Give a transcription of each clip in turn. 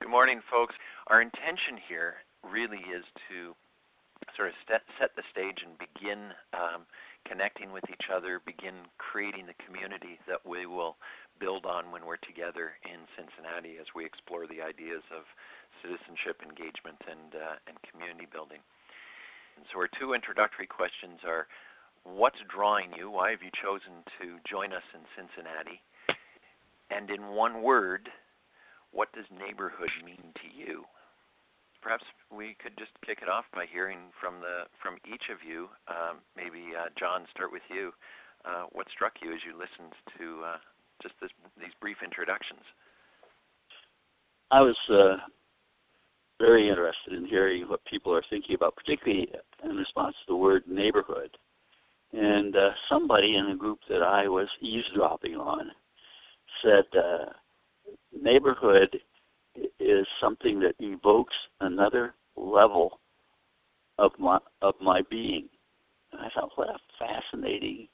Good morning, folks. Our intention here really is to sort of set the stage and begin connecting with each other, begin creating the community that we will build on when we're together in Cincinnati as we explore the ideas of citizenship engagement and community building. And so our two introductory questions are, what's drawing you? Why have you chosen to join us in Cincinnati? And in one word, what does neighborhood mean to you? Perhaps we could just kick it off by hearing from each of you. Maybe John, start with you. What struck you as you listened to just these brief introductions? I was very interested in hearing what people are thinking about, particularly in response to the word neighborhood. And somebody in the group that I was eavesdropping on said neighborhood is something that evokes another level of my being. And I thought, what a fascinating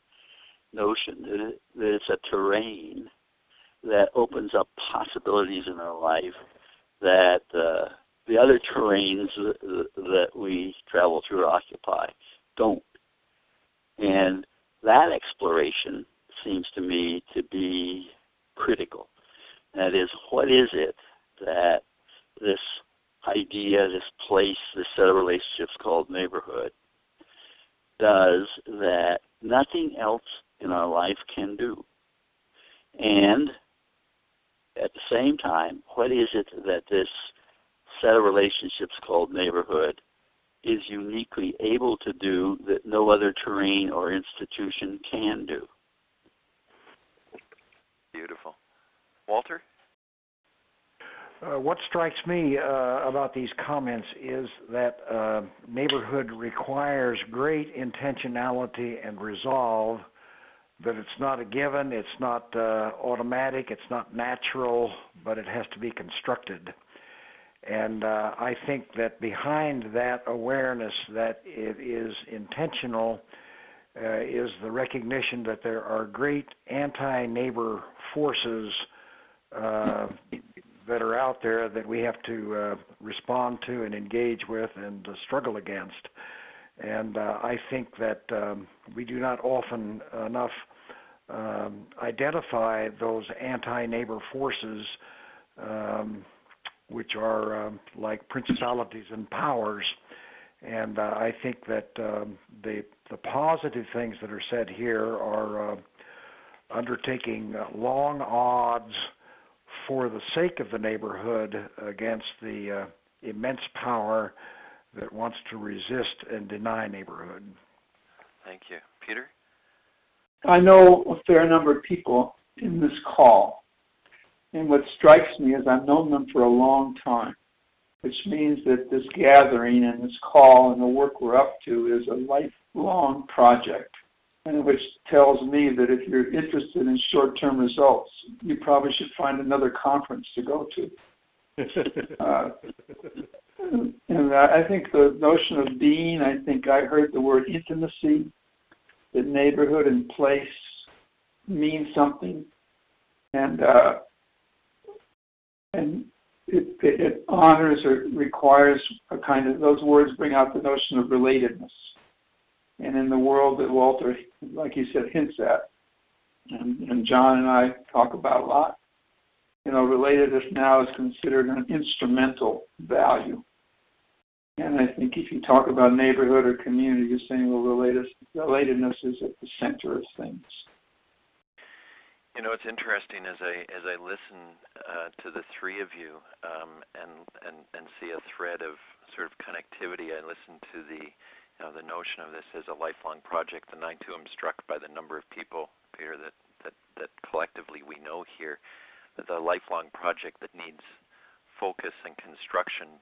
notion, that it's a terrain that opens up possibilities in our life that the other terrains that we travel through or occupy don't. And that exploration seems to me to be critical. That is, what is it that this idea, this place, this set of relationships called neighborhood does that nothing else in our life can do? And at the same time, what is it that this set of relationships called neighborhood is uniquely able to do that no other terrain or institution can do? Beautiful. Walter? What strikes me about these comments is that neighborhood requires great intentionality and resolve, that it's not a given, it's not automatic, it's not natural, but it has to be constructed. And I think that behind that awareness that it is intentional is the recognition that there are great anti-neighbor forces that are out there that we have to respond to and engage with and struggle against. And I think that we do not often enough identify those anti-neighbor forces, which are like principalities and powers. And I think that the positive things that are said here are undertaking long odds for the sake of the neighborhood against the immense power that wants to resist and deny neighborhood. Thank you. Peter? I know a fair number of people in this call, and what strikes me is I've known them for a long time, which means that this gathering and this call and the work we're up to is a lifelong project, and which tells me that if you're interested in short-term results, you probably should find another conference to go to. And I think the notion of being, I think I heard the word intimacy, that neighborhood and place mean something, and it honors or requires a kind of, those words bring out the notion of relatedness. And in the world that Walter, like he said, hints at, and John and I talk about a lot, relatedness now is considered an instrumental value. And I think if you talk about neighborhood or community, you're saying, well, relatedness is at the center of things. It's interesting as I listen to the three of you and see a thread of sort of connectivity. I listen to the notion of this as a lifelong project, and I too am struck by the number of people, Peter, that collectively we know here, that the lifelong project that needs focus and construction,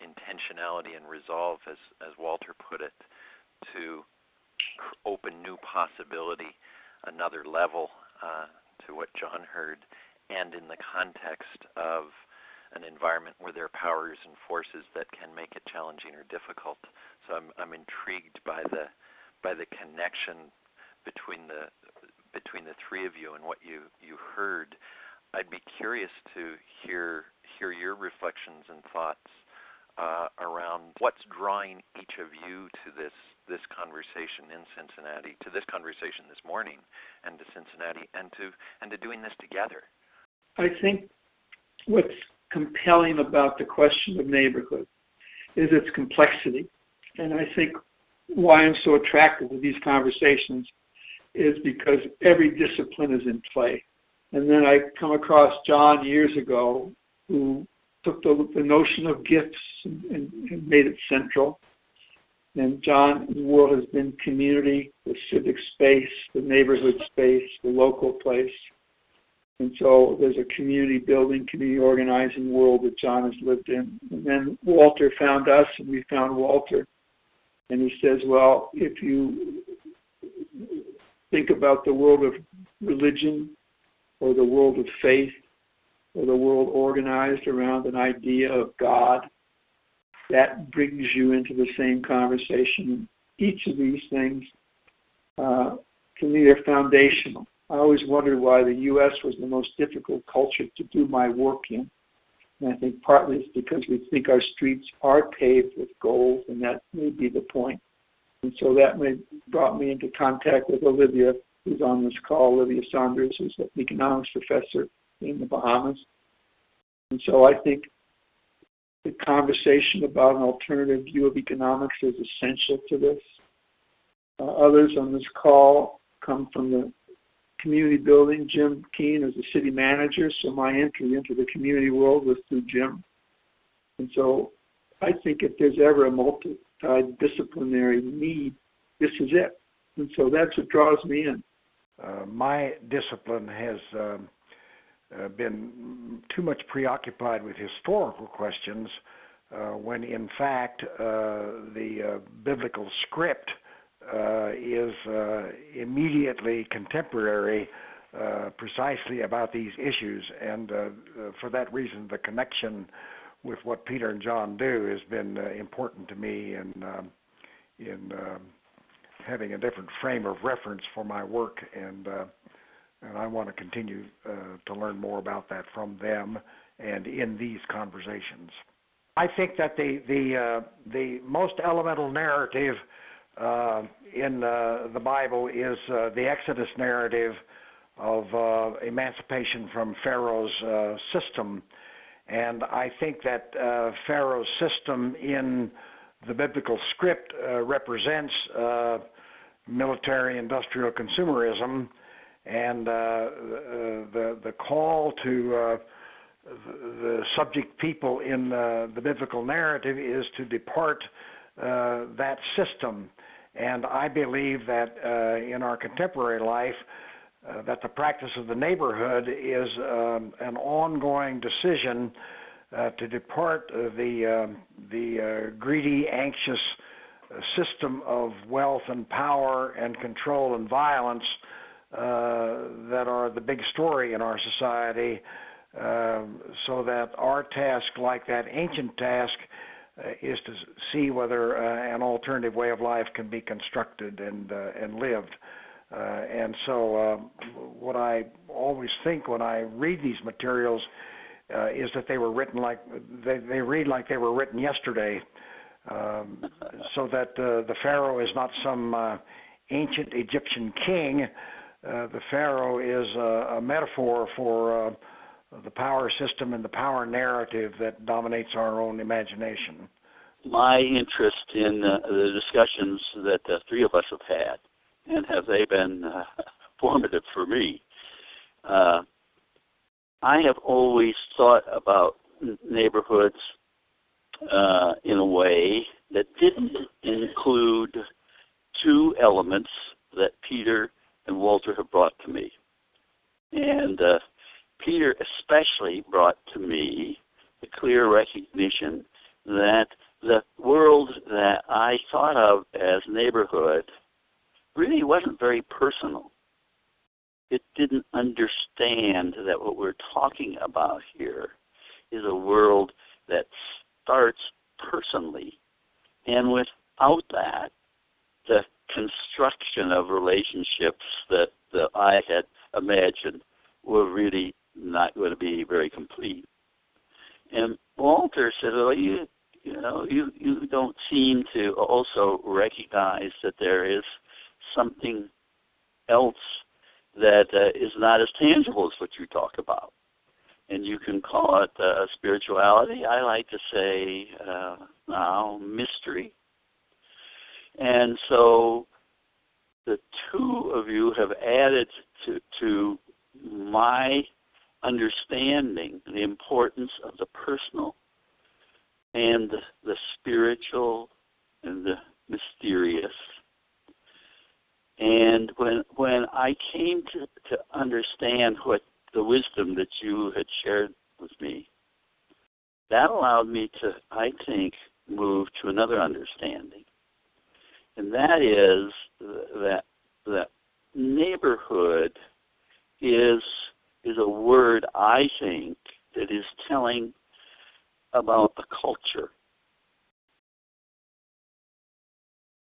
intentionality and resolve, as Walter put it, to open new possibility, another level to what John heard, and in the context of an environment where there are powers and forces that can make it challenging or difficult. So I'm intrigued by the connection between the three of you and what you heard. I'd be curious to hear hear your reflections and thoughts around what's drawing each of you to this conversation in Cincinnati, to this conversation this morning, and to Cincinnati, and to doing this together. I think what's compelling about the question of neighborhood is its complexity. And I think why I'm so attracted to these conversations is because every discipline is in play. And then I come across John years ago who took the notion of gifts and made it central. And John's world has been community, the civic space, the neighborhood space, the local place. And so there's a community building, community organizing world that John has lived in. And then Walter found us, and we found Walter. And he says, well, if you think about the world of religion or the world of faith or the world organized around an idea of God, that brings you into the same conversation. Each of these things, to me, are foundational. I always wondered why the U.S. was the most difficult culture to do my work in. And I think partly it's because we think our streets are paved with gold, and that may be the point. And so that brought me into contact with Olivia, who's on this call, Olivia Saunders, who's an economics professor in the Bahamas. And so I think the conversation about an alternative view of economics is essential to this. Others on this call come from the community building. Jim Keene is the city manager, so my entry into the community world was through Jim. And so I think if there's ever a multidisciplinary need, this is it. And so that's what draws me in. My discipline has been too much preoccupied with historical questions when in fact the biblical script is immediately contemporary precisely about these issues. And for that reason, the connection with what Peter and John do has been important to me in having a different frame of reference for my work, and I want to continue to learn more about that from them and in these conversations. I think that the most elemental narrative in the Bible is the Exodus narrative of emancipation from Pharaoh's system. And I think that Pharaoh's system in the biblical script represents military-industrial consumerism, and the call to the subject people in the biblical narrative is to depart that system. And I believe that in our contemporary life, that the practice of the neighborhood is an ongoing decision to depart the greedy, anxious system of wealth and power and control and violence that are the big story in our society, so that our task, like that ancient task, is to see whether an alternative way of life can be constructed and lived. And so what I always think when I read these materials is that they were written like they read like they were written yesterday, so that the Pharaoh is not some ancient Egyptian king. The Pharaoh is a metaphor for the power system and the power narrative that dominates our own imagination. My interest in the discussions that the three of us have had, and have they been formative for me, I have always thought about neighborhoods in a way that didn't include two elements that Peter and Walter have brought to me. And Peter especially brought to me the clear recognition that the world that I thought of as neighborhood really wasn't very personal. It didn't understand that what we're talking about here is a world that starts personally, and without that, the construction of relationships that I had imagined were really not going to be very complete. author said, well, you don't seem to also recognize that there is something else that is not as tangible as what you talk about. And you can call it spirituality. I like to say now mystery. And so the two of you have added to my understanding the importance of the personal and the spiritual and the mysterious. And when I came to understand what the wisdom that you had shared with me, that allowed me to, I think, move to another understanding. And that is that neighborhood is a word, I think, that is telling about a culture.